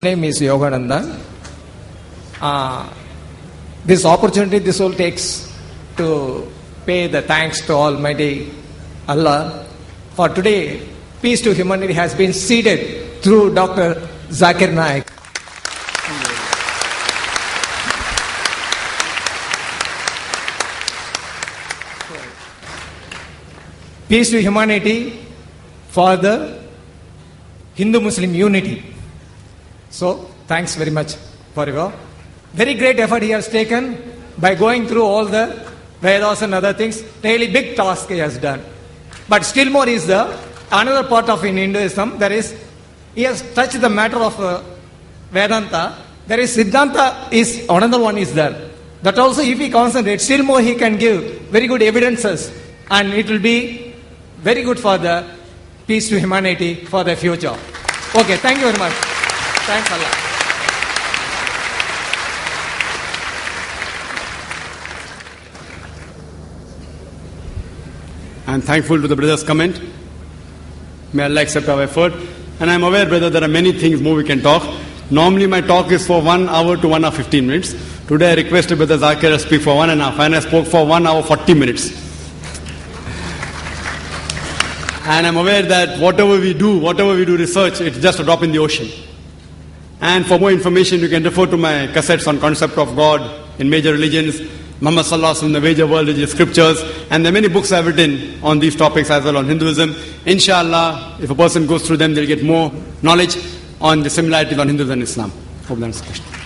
Name is Yogananda. This opportunity this all takes to pay the thanks to Almighty Allah. For today, Peace to Humanity has been seeded through Dr. Zakir Naik. Peace to Humanity for the Hindu-Muslim unity. So, thanks very much for your very great effort he has taken by going through all the Vedas and other things. Really big task he has done. But still more is another part of in Hinduism, there is, he has touched the matter of Vedanta. There is Siddhanta is, another one is there. That also if he concentrates, still more he can give very good evidences and it will be very good for the peace to humanity for the future. Okay, thank you very much. Thanks Allah. I'm thankful to the brother's comment. May Allah accept our effort. And I'm aware, brother, there are many things more we can talk. Normally my talk is for 1 hour to 1 hour 15 minutes. Today I requested Brother Zakir to speak for 1.5 and I spoke for 1 hour 40 minutes. And I'm aware that whatever we do research, it's just a drop in the ocean. And for more information, you can refer to my cassettes on concept of God in major religions, Muhammad Sallallahu Alaihi Wasallam, the major world religious scriptures, and there are many books I've written on these topics as well on Hinduism. Inshallah, if a person goes through them, they'll get more knowledge on the similarities on Hinduism and Islam. Hope that's the question.